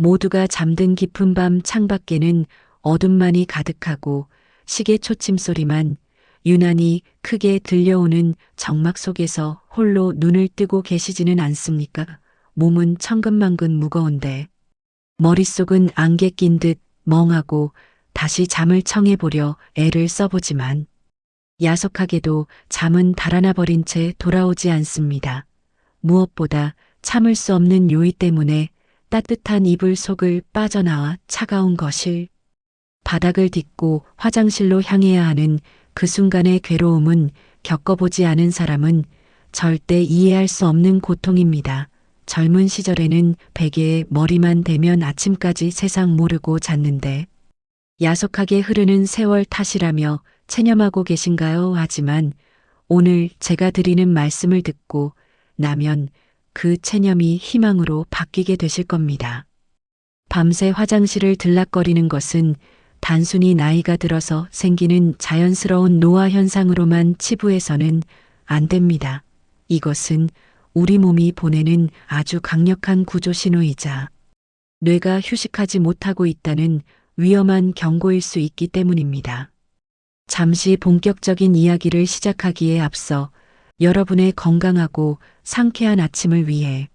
모두가 잠든 깊은 밤 창밖에는 어둠만이 가득하고 시계 초침 소리만 유난히 크게 들려오는 정막 속에서 홀로 눈을 뜨고 계시지는 않습니까? 몸은 천근만근 무거운데 머릿속은 안개 낀 듯 멍하고 다시 잠을 청해보려 애를 써보지만 야속하게도 잠은 달아나 버린 채 돌아오지 않습니다. 무엇보다 참을 수 없는 요의 때문에 따뜻한 이불 속을 빠져나와 차가운 거실, 바닥을 딛고 화장실로 향해야 하는 그 순간의 괴로움은 겪어보지 않은 사람은 절대 이해할 수 없는 고통입니다. 젊은 시절에는 베개에 머리만 대면 아침까지 세상 모르고 잤는데 야속하게 흐르는 세월 탓이라며 체념하고 계신가요? 하지만 오늘 제가 드리는 말씀을 듣고 나면 그 체념이 희망으로 바뀌게 되실 겁니다. 밤새 화장실을 들락거리는 것은 단순히 나이가 들어서 생기는 자연스러운 노화 현상으로만 치부해서는 안 됩니다. 이것은 우리 몸이 보내는 아주 강력한 구조 신호이자 뇌가 휴식하지 못하고 있다는 위험한 경고일 수 있기 때문입니다. 잠시 본격적인 이야기를 시작하기에 앞서 여러분의 건강하고 상쾌한 아침을 위해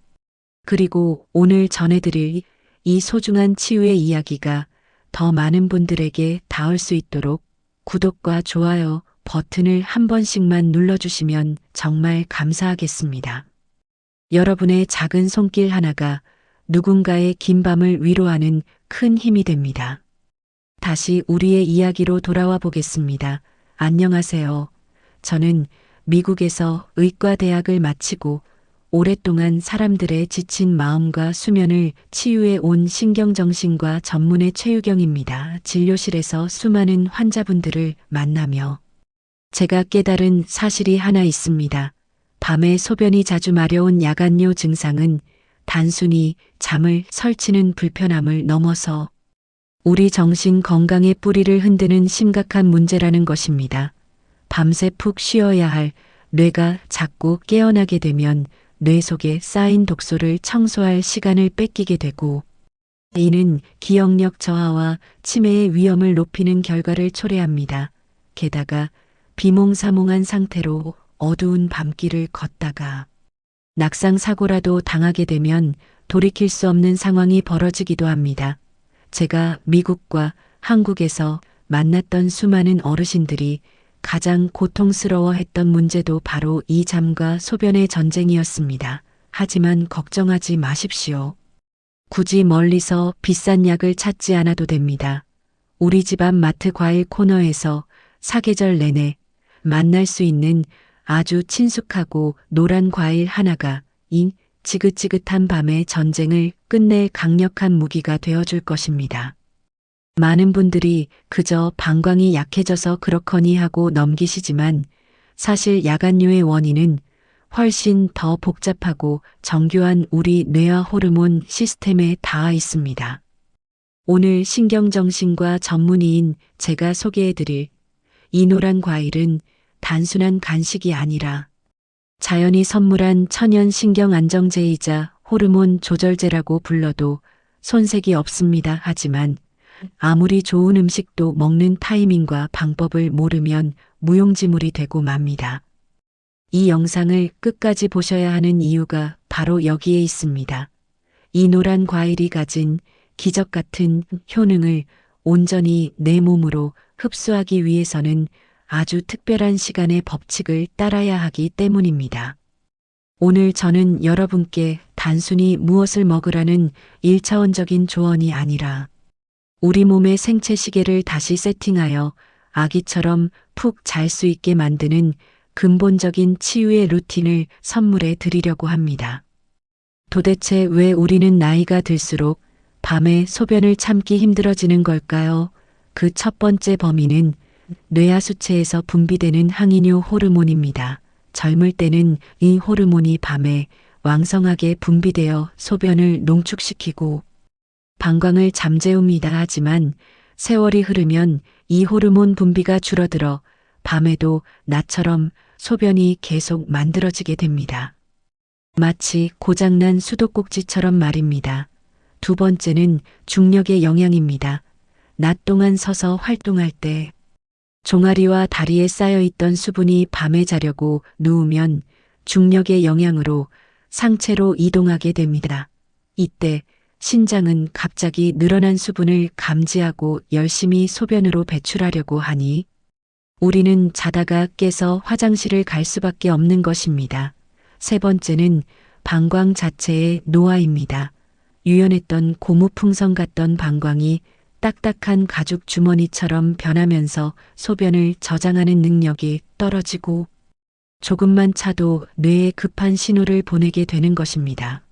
그리고 오늘 전해드릴 이 소중한 치유의 이야기가 더 많은 분들에게 닿을 수 있도록 구독과 좋아요 버튼을 한 번씩만 눌러주시면 정말 감사하겠습니다. 여러분의 작은 손길 하나가 누군가의 긴 밤을 위로하는 큰 힘이 됩니다. 다시 우리의 이야기로 돌아와 보겠습니다. 안녕하세요. 저는 미국에서 의과대학을 마치고 오랫동안 사람들의 지친 마음과 수면을 치유해 온 신경정신과 전문의 최유경입니다. 진료실에서 수많은 환자분들을 만나며 제가 깨달은 사실이 하나 있습니다. 밤에 소변이 자주 마려운 야간요 증상은 단순히 잠을 설치는 불편함을 넘어서 우리 정신 건강의 뿌리를 흔드는 심각한 문제라는 것입니다. 밤새 푹 쉬어야 할 뇌가 자꾸 깨어나게 되면 뇌 속에 쌓인 독소를 청소할 시간을 뺏기게 되고 이는 기억력 저하와 치매의 위험을 높이는 결과를 초래합니다. 게다가 비몽사몽한 상태로 어두운 밤길을 걷다가 낙상 사고라도 당하게 되면 돌이킬 수 없는 상황이 벌어지기도 합니다. 제가 미국과 한국에서 만났던 수많은 어르신들이 가장 고통스러워했던 문제도 바로 이 잠과 소변의 전쟁이었습니다. 하지만 걱정하지 마십시오. 굳이 멀리서 비싼 약을 찾지 않아도 됩니다. 우리 집 앞 마트 과일 코너에서 사계절 내내 만날 수 있는 아주 친숙하고 노란 과일 하나가 이 지긋지긋한 밤의 전쟁을 끝낼 강력한 무기가 되어줄 것입니다. 많은 분들이 그저 방광이 약해져서 그렇거니 하고 넘기시지만 사실 야간요의 원인은 훨씬 더 복잡하고 정교한 우리 뇌와 호르몬 시스템에 닿아 있습니다. 오늘 신경정신과 전문의인 제가 소개해드릴 이 노란 과일은 단순한 간식이 아니라 자연이 선물한 천연 신경 안정제이자 호르몬 조절제라고 불러도 손색이 없습니다. 하지만 아무리 좋은 음식도 먹는 타이밍과 방법을 모르면 무용지물이 되고 맙니다. 이 영상을 끝까지 보셔야 하는 이유가 바로 여기에 있습니다. 이 노란 과일이 가진 기적 같은 효능을 온전히 내 몸으로 흡수하기 위해서는 아주 특별한 시간의 법칙을 따라야 하기 때문입니다. 오늘 저는 여러분께 단순히 무엇을 먹으라는 1차원적인 조언이 아니라 우리 몸의 생체 시계를 다시 세팅하여 아기처럼 푹 잘 수 있게 만드는 근본적인 치유의 루틴을 선물해 드리려고 합니다. 도대체 왜 우리는 나이가 들수록 밤에 소변을 참기 힘들어지는 걸까요? 그 첫 번째 범인은 뇌하수체에서 분비되는 항이뇨 호르몬입니다. 젊을 때는 이 호르몬이 밤에 왕성하게 분비되어 소변을 농축시키고 방광을 잠재웁니다. 하지만 세월이 흐르면 이 호르몬 분비가 줄어들어 밤에도 나처럼 소변이 계속 만들어지게 됩니다. 마치 고장난 수도꼭지처럼 말입니다. 두 번째는 중력의 영향입니다. 낮 동안 서서 활동할 때 종아리와 다리에 쌓여있던 수분이 밤에 자려고 누우면 중력의 영향으로 상체로 이동하게 됩니다. 이때 신장은 갑자기 늘어난 수분을 감지하고 열심히 소변으로 배출하려고 하니 우리는 자다가 깨서 화장실을 갈 수밖에 없는 것입니다. 세 번째는 방광 자체의 노화입니다. 유연했던 고무풍선 같던 방광이 딱딱한 가죽 주머니처럼 변하면서 소변을 저장하는 능력이 떨어지고 조금만 차도 뇌에 급한 신호를 보내게 되는 것입니다.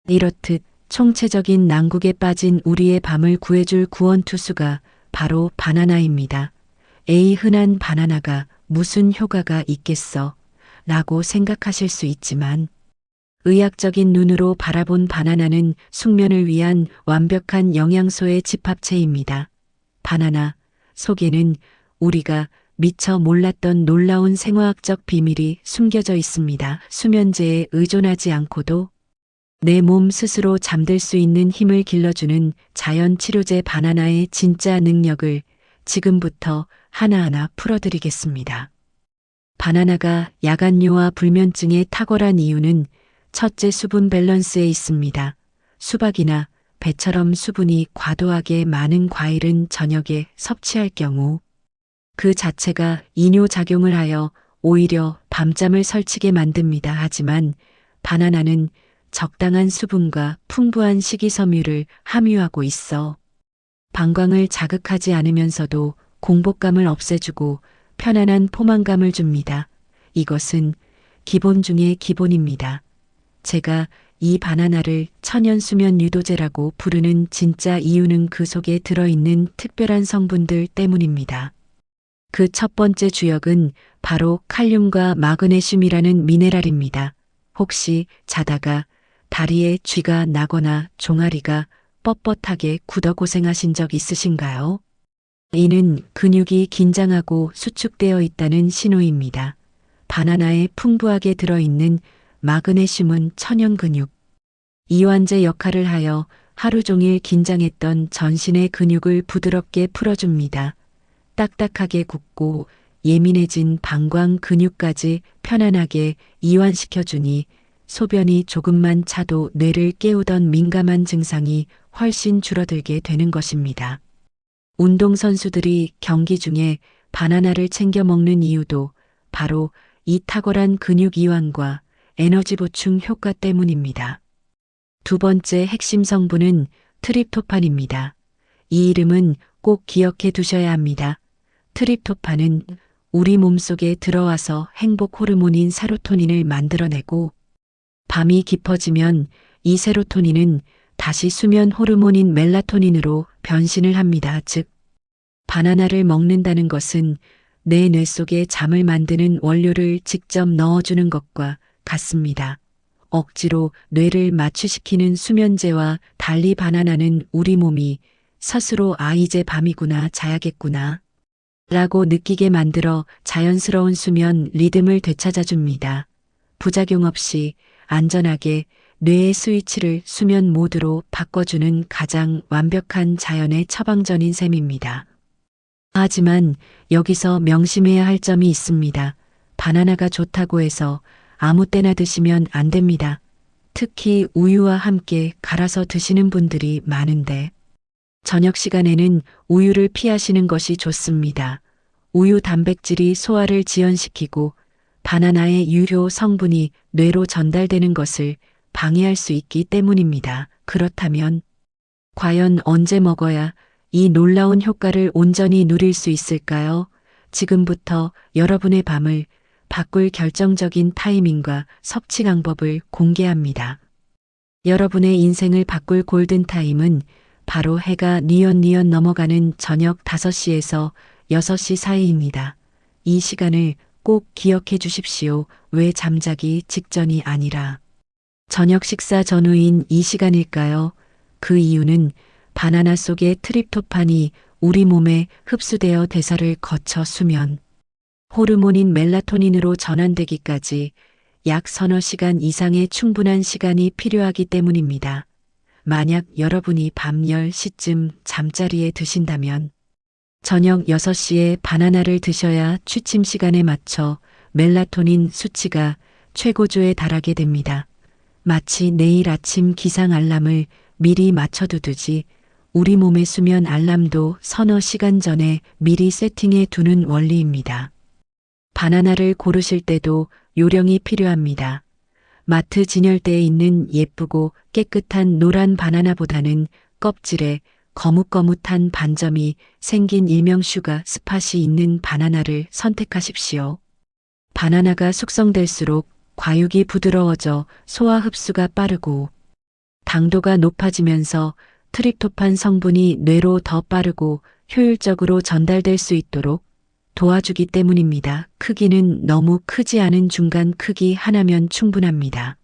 이렇듯 총체적인 난국에 빠진 우리의 밤을 구해줄 구원투수가 바로 바나나입니다. 에이, 흔한 바나나가 무슨 효과가 있겠어? 라고 생각하실 수 있지만 의학적인 눈으로 바라본 바나나는 숙면을 위한 완벽한 영양소의 집합체입니다. 바나나 속에는 우리가 미처 몰랐던 놀라운 생화학적 비밀이 숨겨져 있습니다. 수면제에 의존하지 않고도 내 몸 스스로 잠들 수 있는 힘을 길러주는 자연 치료제 바나나의 진짜 능력을 지금부터 하나하나 풀어드리겠습니다. 바나나가 야간뇨와 불면증에 탁월한 이유는 첫째, 수분 밸런스에 있습니다. 수박이나 배처럼 수분이 과도하게 많은 과일은 저녁에 섭취할 경우 그 자체가 이뇨작용을 하여 오히려 밤잠을 설치게 만듭니다. 하지만 바나나는 적당한 수분과 풍부한 식이섬유를 함유하고 있어 방광을 자극하지 않으면서도 공복감을 없애주고 편안한 포만감을 줍니다. 이것은 기본 중의 기본입니다. 제가 이 바나나를 천연수면 유도제라고 부르는 진짜 이유는 그 속에 들어있는 특별한 성분들 때문입니다. 그 첫 번째 주역은 바로 칼륨과 마그네슘이라는 미네랄입니다. 혹시 자다가 다리에 쥐가 나거나 종아리가 뻣뻣하게 굳어 고생하신 적 있으신가요? 이는 근육이 긴장하고 수축되어 있다는 신호입니다. 바나나에 풍부하게 들어있는 마그네슘은 천연 근육 이완제 역할을 하여 하루 종일 긴장했던 전신의 근육을 부드럽게 풀어줍니다. 딱딱하게 굳고 예민해진 방광 근육까지 편안하게 이완시켜주니 소변이 조금만 차도 뇌를 깨우던 민감한 증상이 훨씬 줄어들게 되는 것입니다. 운동선수들이 경기 중에 바나나를 챙겨 먹는 이유도 바로 이 탁월한 근육 이완과 에너지 보충 효과 때문입니다. 두 번째 핵심 성분은 트립토판입니다. 이 이름은 꼭 기억해 두셔야 합니다. 트립토판은 우리 몸속에 들어와서 행복 호르몬인 세로토닌을 만들어내고 밤이 깊어지면 이 세로토닌은 다시 수면 호르몬인 멜라토닌으로 변신을 합니다. 즉, 바나나를 먹는다는 것은 내 뇌 속에 잠을 만드는 원료를 직접 넣어주는 것과 같습니다. 억지로 뇌를 마취시키는 수면제와 달리 바나나는 우리 몸이 스스로 이제 밤이구나, 자야겠구나 라고 느끼게 만들어 자연스러운 수면 리듬을 되찾아줍니다. 부작용 없이 안전하게 뇌의 스위치를 수면 모드로 바꿔주는 가장 완벽한 자연의 처방전인 셈입니다. 하지만 여기서 명심해야 할 점이 있습니다. 바나나가 좋다고 해서 아무 때나 드시면 안 됩니다. 특히 우유와 함께 갈아서 드시는 분들이 많은데 저녁 시간에는 우유를 피하시는 것이 좋습니다. 우유 단백질이 소화를 지연시키고 바나나의 유효 성분이 뇌로 전달되는 것을 방해할 수 있기 때문입니다. 그렇다면 과연 언제 먹어야 이 놀라운 효과를 온전히 누릴 수 있을까요? 지금부터 여러분의 밤을 바꿀 결정적인 타이밍과 섭취 방법을 공개합니다. 여러분의 인생을 바꿀 골든타임은 바로 해가 뉘엿뉘엿 넘어가는 저녁 5시에서 6시 사이입니다. 이 시간을 꼭 기억해 주십시오. 왜 잠자기 직전이 아니라 저녁 식사 전후인 이 시간일까요? 그 이유는 바나나 속의 트립토판이 우리 몸에 흡수되어 대사를 거쳐 수면 호르몬인 멜라토닌으로 전환되기까지 약 서너 시간 이상의 충분한 시간이 필요하기 때문입니다. 만약 여러분이 밤 10시쯤 잠자리에 드신다면 저녁 6시에 바나나를 드셔야 취침 시간에 맞춰 멜라토닌 수치가 최고조에 달하게 됩니다. 마치 내일 아침 기상 알람을 미리 맞춰두듯이 우리 몸의 수면 알람도 서너 시간 전에 미리 세팅해 두는 원리입니다. 바나나를 고르실 때도 요령이 필요합니다. 마트 진열대에 있는 예쁘고 깨끗한 노란 바나나보다는 껍질에 거뭇거뭇한 반점이 생긴 일명 슈가 스팟이 있는 바나나를 선택하십시오. 바나나가 숙성될수록 과육이 부드러워져 소화 흡수가 빠르고 당도가 높아지면서 트립토판 성분이 뇌로 더 빠르고 효율적으로 전달될 수 있도록 도와주기 때문입니다. 크기는 너무 크지 않은 중간 크기 하나면 충분합니다.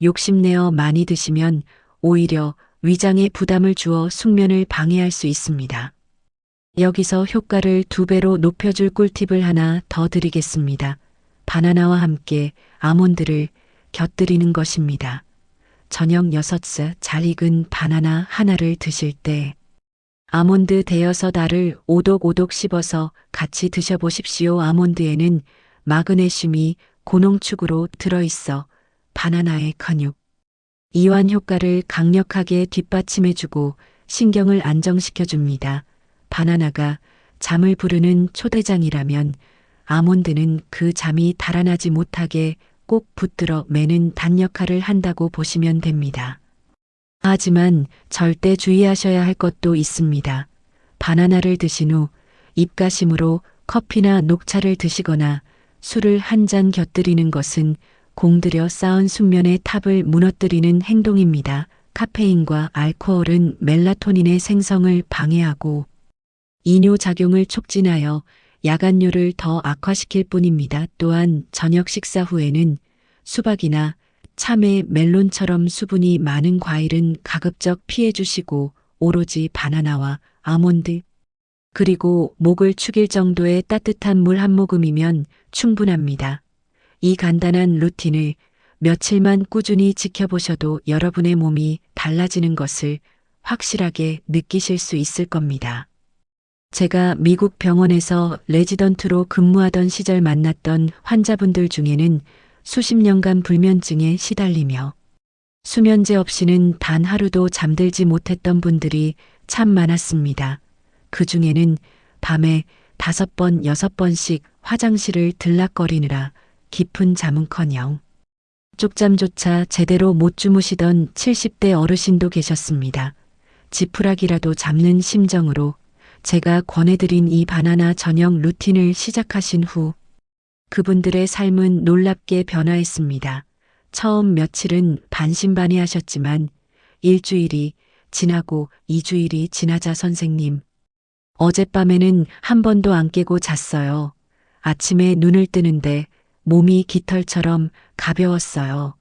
욕심내어 많이 드시면 오히려 위장에 부담을 주어 숙면을 방해할 수 있습니다. 여기서 효과를 2배로 높여줄 꿀팁을 하나 더 드리겠습니다. 바나나와 함께 아몬드를 곁들이는 것입니다. 저녁 6살 잘 익은 바나나 하나를 드실 때 아몬드 대여섯 알을 오독오독 씹어서 같이 드셔보십시오. 아몬드에는 마그네슘이 고농축으로 들어있어 바나나의 근육, 이완 효과를 강력하게 뒷받침해주고 신경을 안정시켜줍니다. 바나나가 잠을 부르는 초대장이라면 아몬드는 그 잠이 달아나지 못하게 꼭 붙들어 매는 단 역할을 한다고 보시면 됩니다. 하지만 절대 주의하셔야 할 것도 있습니다. 바나나를 드신 후 입가심으로 커피나 녹차를 드시거나 술을 한 잔 곁들이는 것은 공들여 쌓은 숙면의 탑을 무너뜨리는 행동입니다. 카페인과 알코올은 멜라토닌의 생성을 방해하고 이뇨작용을 촉진하여 야간뇨를 더 악화시킬 뿐입니다. 또한 저녁 식사 후에는 수박이나 참외, 멜론처럼 수분이 많은 과일은 가급적 피해 주시고 오로지 바나나와 아몬드, 그리고 목을 축일 정도의 따뜻한 물 한 모금이면 충분합니다. 이 간단한 루틴을 며칠만 꾸준히 지켜보셔도 여러분의 몸이 달라지는 것을 확실하게 느끼실 수 있을 겁니다. 제가 미국 병원에서 레지던트로 근무하던 시절 만났던 환자분들 중에는 수십 년간 불면증에 시달리며 수면제 없이는 단 하루도 잠들지 못했던 분들이 참 많았습니다. 그 중에는 밤에 5번, 6번씩 화장실을 들락거리느라 깊은 잠은커녕 쪽잠조차 제대로 못 주무시던 70대 어르신도 계셨습니다. 지푸라기라도 잡는 심정으로 제가 권해드린 이 바나나 저녁 루틴을 시작하신 후 그분들의 삶은 놀랍게 변화했습니다. 처음 며칠은 반신반의하셨지만 일주일이 지나고 2주일이 지나자 선생님, 어젯밤에는 한 번도 안 깨고 잤어요. 아침에 눈을 뜨는데 몸이 깃털처럼 가벼웠어요.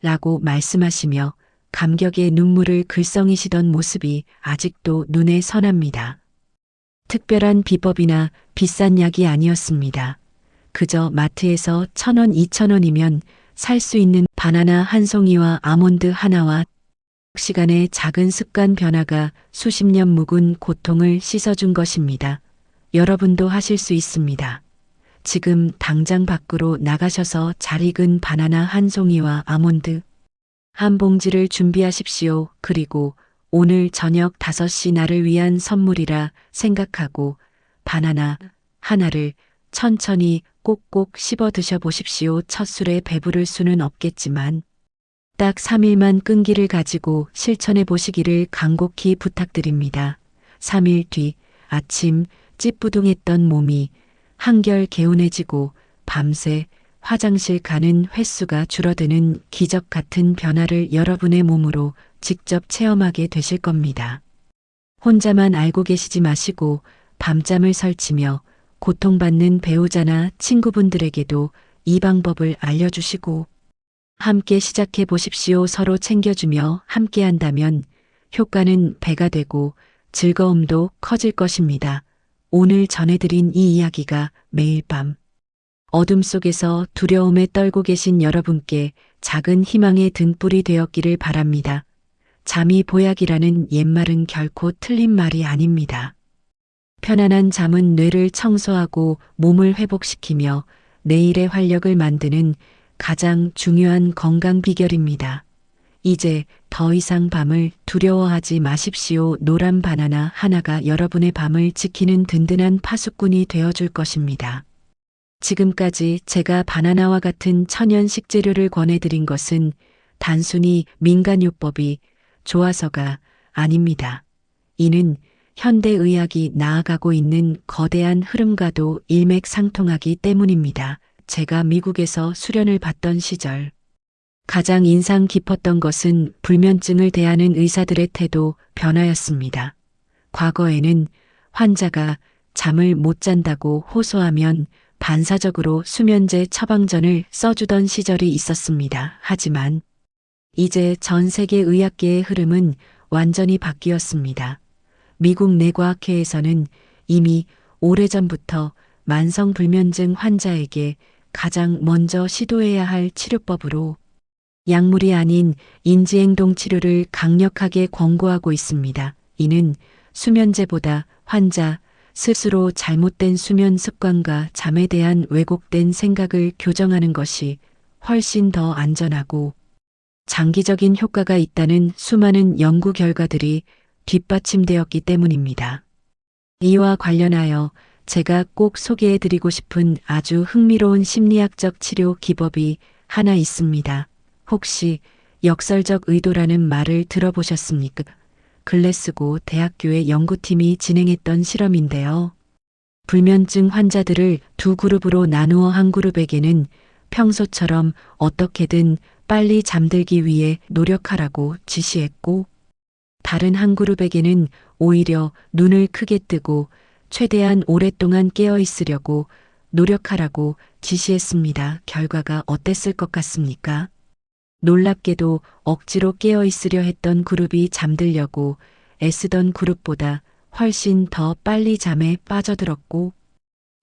라고 말씀하시며 감격의 눈물을 글썽이시던 모습이 아직도 눈에 선합니다. 특별한 비법이나 비싼 약이 아니었습니다. 그저 마트에서 1,000원, 2,000원이면 살 수 있는 바나나 한 송이와 아몬드 하나와 시간의 작은 습관 변화가 수십 년 묵은 고통을 씻어준 것입니다. 여러분도 하실 수 있습니다. 지금 당장 밖으로 나가셔서 잘 익은 바나나 한 송이와 아몬드 한 봉지를 준비하십시오. 그리고 오늘 저녁 5시 나를 위한 선물이라 생각하고 바나나 하나를 천천히 꼭꼭 씹어 드셔보십시오. 첫 술에 배부를 수는 없겠지만 딱 3일만 끈기를 가지고 실천해 보시기를 간곡히 부탁드립니다. 3일 뒤 아침 찌뿌둥했던 몸이 한결 개운해지고 밤새 화장실 가는 횟수가 줄어드는 기적 같은 변화를 여러분의 몸으로 직접 체험하게 되실 겁니다. 혼자만 알고 계시지 마시고 밤잠을 설치며 고통받는 배우자나 친구분들에게도 이 방법을 알려주시고 함께 시작해 보십시오. 서로 챙겨주며 함께 한다면 효과는 배가 되고 즐거움도 커질 것입니다. 오늘 전해드린 이 이야기가 매일 밤 어둠 속에서 두려움에 떨고 계신 여러분께 작은 희망의 등불이 되었기를 바랍니다. 잠이 보약이라는 옛말은 결코 틀린 말이 아닙니다. 편안한 잠은 뇌를 청소하고 몸을 회복시키며 내일의 활력을 만드는 가장 중요한 건강 비결입니다. 이제 더 이상 밤을 두려워하지 마십시오. 노란 바나나 하나가 여러분의 밤을 지키는 든든한 파수꾼이 되어줄 것입니다. 지금까지 제가 바나나와 같은 천연 식재료를 권해드린 것은 단순히 민간요법이 좋아서가 아닙니다. 이는 현대의학이 나아가고 있는 거대한 흐름과도 일맥상통하기 때문입니다. 제가 미국에서 수련을 받던 시절 가장 인상 깊었던 것은 불면증을 대하는 의사들의 태도 변화였습니다. 과거에는 환자가 잠을 못 잔다고 호소하면 반사적으로 수면제 처방전을 써주던 시절이 있었습니다. 하지만 이제 전 세계 의학계의 흐름은 완전히 바뀌었습니다. 미국 뇌과학회에서는 이미 오래전부터 만성불면증 환자에게 가장 먼저 시도해야 할 치료법으로 약물이 아닌 인지행동 치료를 강력하게 권고하고 있습니다. 이는 수면제보다 환자 스스로 잘못된 수면 습관과 잠에 대한 왜곡된 생각을 교정하는 것이 훨씬 더 안전하고 장기적인 효과가 있다는 수많은 연구 결과들이 뒷받침되었기 때문입니다. 이와 관련하여 제가 꼭 소개해드리고 싶은 아주 흥미로운 심리학적 치료 기법이 하나 있습니다. 혹시 역설적 의도라는 말을 들어보셨습니까? 글래스고 대학교의 연구팀이 진행했던 실험인데요. 불면증 환자들을 두 그룹으로 나누어 한 그룹에게는 평소처럼 어떻게든 빨리 잠들기 위해 노력하라고 지시했고, 다른 한 그룹에게는 오히려 눈을 크게 뜨고 최대한 오랫동안 깨어 있으려고 노력하라고 지시했습니다. 결과가 어땠을 것 같습니까? 놀랍게도 억지로 깨어 있으려 했던 그룹이 잠들려고 애쓰던 그룹보다 훨씬 더 빨리 잠에 빠져들었고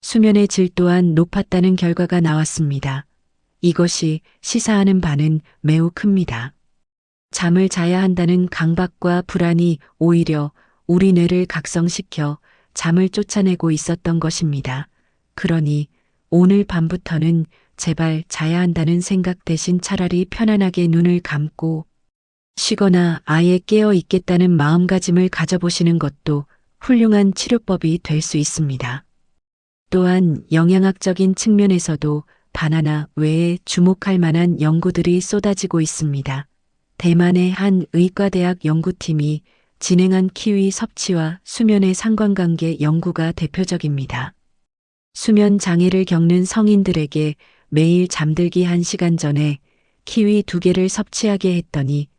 수면의 질 또한 높았다는 결과가 나왔습니다. 이것이 시사하는 바는 매우 큽니다. 잠을 자야 한다는 강박과 불안이 오히려 우리 뇌를 각성시켜 잠을 쫓아내고 있었던 것입니다. 그러니 오늘 밤부터는 제발 자야 한다는 생각 대신 차라리 편안하게 눈을 감고 쉬거나 아예 깨어 있겠다는 마음가짐을 가져보시는 것도 훌륭한 치료법이 될 수 있습니다. 또한 영양학적인 측면에서도 바나나 외에 주목할 만한 연구들이 쏟아지고 있습니다. 대만의 한 의과대학 연구팀이 진행한 키위 섭취와 수면의 상관관계 연구가 대표적입니다. 수면 장애를 겪는 성인들에게 매일 잠들기 1시간 전에 키위 2개를 섭취하게 했더니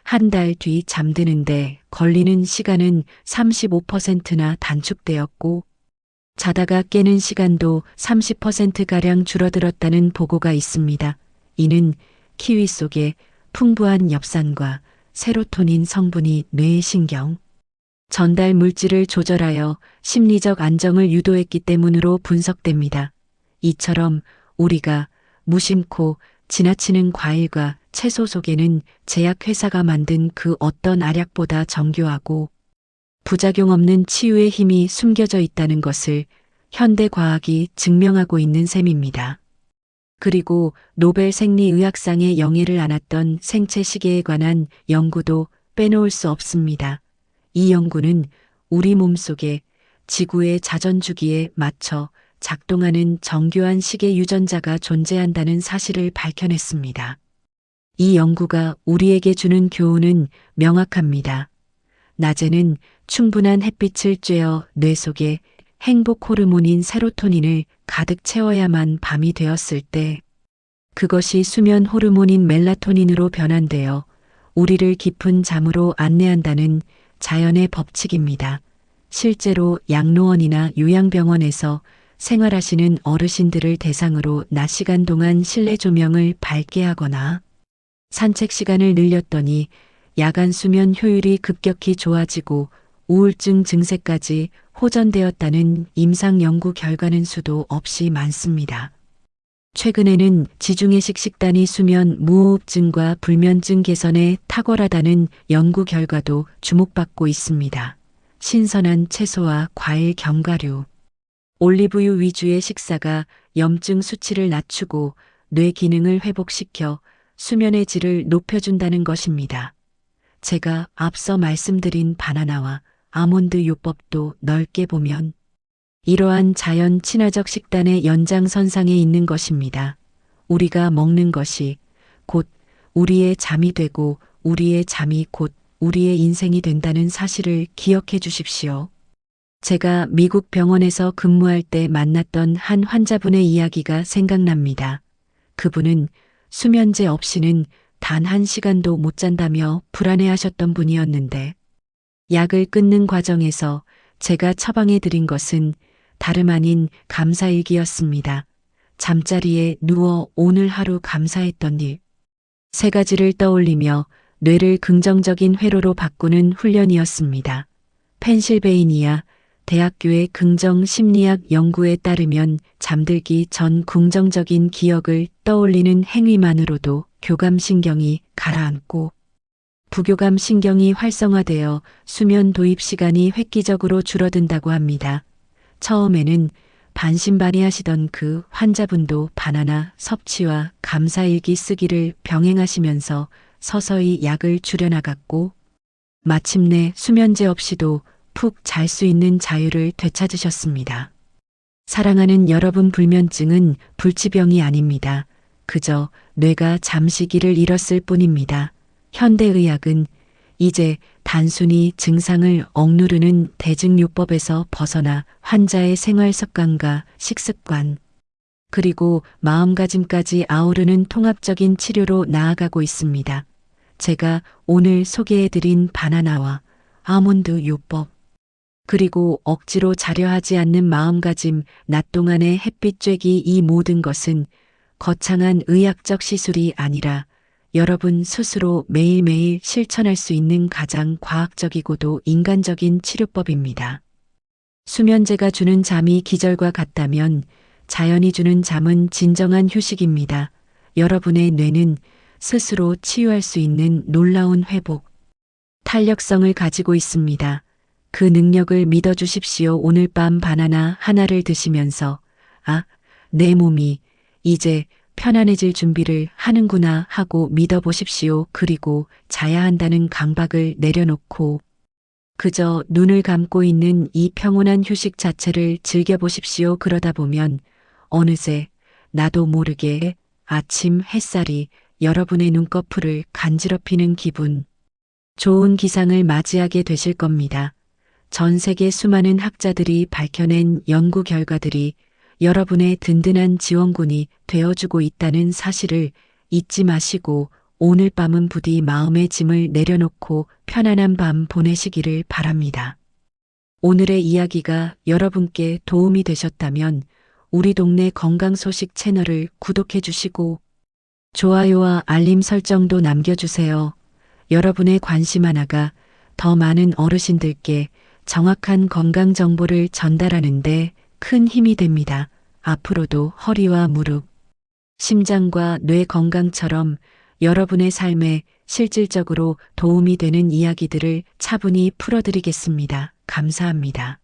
한 달 뒤 잠드는데 걸리는 시간은 35%나 단축되었고 자다가 깨는 시간도 30%가량 줄어들었다는 보고가 있습니다. 이는 키위 속에 풍부한 엽산과 세로토닌 성분이 뇌의 신경 전달 물질을 조절하여 심리적 안정을 유도했기 때문으로 분석됩니다. 이처럼 우리가 무심코 지나치는 과일과 채소 속에는 제약회사가 만든 그 어떤 알약보다 정교하고 부작용 없는 치유의 힘이 숨겨져 있다는 것을 현대 과학이 증명하고 있는 셈입니다. 그리고 노벨 생리의학상의 영예를 안았던 생체 시계에 관한 연구도 빼놓을 수 없습니다. 이 연구는 우리 몸속에 지구의 자전주기에 맞춰 작동하는 정교한 시계 유전자가 존재한다는 사실을 밝혀냈습니다. 이 연구가 우리에게 주는 교훈은 명확합니다. 낮에는 충분한 햇빛을 쬐어 뇌 속에 행복 호르몬인 세로토닌을 가득 채워야만 밤이 되었을 때 그것이 수면 호르몬인 멜라토닌으로 변환되어 우리를 깊은 잠으로 안내한다는 자연의 법칙입니다. 실제로 양로원이나 요양병원에서 생활하시는 어르신들을 대상으로 낮 시간 동안 실내 조명을 밝게 하거나 산책 시간을 늘렸더니 야간 수면 효율이 급격히 좋아지고 우울증 증세까지 호전되었다는 임상 연구 결과는 수도 없이 많습니다. 최근에는 지중해식 식단이 수면 무호흡증과 불면증 개선에 탁월하다는 연구 결과도 주목받고 있습니다. 신선한 채소와 과일 견과류, 올리브유 위주의 식사가 염증 수치를 낮추고 뇌 기능을 회복시켜 수면의 질을 높여준다는 것입니다. 제가 앞서 말씀드린 바나나와 아몬드 요법도 넓게 보면 이러한 자연 친화적 식단의 연장선상에 있는 것입니다. 우리가 먹는 것이 곧 우리의 잠이 되고 우리의 잠이 곧 우리의 인생이 된다는 사실을 기억해 주십시오. 제가 미국 병원에서 근무할 때 만났던 한 환자분의 이야기가 생각납니다. 그분은 수면제 없이는 단 1시간도 못 잔다며 불안해하셨던 분이었는데 약을 끊는 과정에서 제가 처방해 드린 것은 다름 아닌 감사일기였습니다. 잠자리에 누워 오늘 하루 감사했던 일. 3가지를 떠올리며 뇌를 긍정적인 회로로 바꾸는 훈련이었습니다. 펜실베이니아 대학교의 긍정 심리학 연구에 따르면 잠들기 전 긍정적인 기억을 떠올리는 행위만으로도 교감신경이 가라앉고 부교감신경이 활성화되어 수면 도입 시간이 획기적으로 줄어든다고 합니다. 처음에는 반신반의하시던 그 환자분도 바나나 섭취와 감사일기 쓰기를 병행하시면서 서서히 약을 줄여나갔고 마침내 수면제 없이도 푹 잘 수 있는 자유를 되찾으셨습니다. 사랑하는 여러분, 불면증은 불치병이 아닙니다. 그저 뇌가 잠시기를 잃었을 뿐입니다. 현대의학은 이제 단순히 증상을 억누르는 대증요법에서 벗어나 환자의 생활 습관과 식습관, 그리고 마음가짐까지 아우르는 통합적인 치료로 나아가고 있습니다. 제가 오늘 소개해드린 바나나와 아몬드 요법, 그리고 억지로 자려 하지 않는 마음가짐, 낮 동안의 햇빛 쬐기, 이 모든 것은 거창한 의학적 시술이 아니라 여러분 스스로 매일매일 실천할 수 있는 가장 과학적이고도 인간적인 치료법입니다. 수면제가 주는 잠이 기절과 같다면 자연이 주는 잠은 진정한 휴식입니다. 여러분의 뇌는 스스로 치유할 수 있는 놀라운 회복, 탄력성을 가지고 있습니다. 그 능력을 믿어주십시오. 오늘 밤 바나나 하나를 드시면서 내 몸이 이제 편안해질 준비를 하는구나 하고 믿어보십시오. 그리고 자야 한다는 강박을 내려놓고 그저 눈을 감고 있는 이 평온한 휴식 자체를 즐겨보십시오. 그러다 보면 어느새 나도 모르게 아침 햇살이 여러분의 눈꺼풀을 간지럽히는 기분, 좋은 기상을 맞이하게 되실 겁니다. 전 세계 수많은 학자들이 밝혀낸 연구 결과들이 여러분의 든든한 지원군이 되어주고 있다는 사실을 잊지 마시고 오늘 밤은 부디 마음의 짐을 내려놓고 편안한 밤 보내시기를 바랍니다. 오늘의 이야기가 여러분께 도움이 되셨다면 우리 동네 건강소식 채널을 구독해 주시고 좋아요와 알림 설정도 남겨주세요. 여러분의 관심 하나가 더 많은 어르신들께 정확한 건강 정보를 전달하는데 큰 힘이 됩니다. 앞으로도 허리와 무릎, 심장과 뇌 건강처럼 여러분의 삶에 실질적으로 도움이 되는 이야기들을 차분히 풀어드리겠습니다. 감사합니다.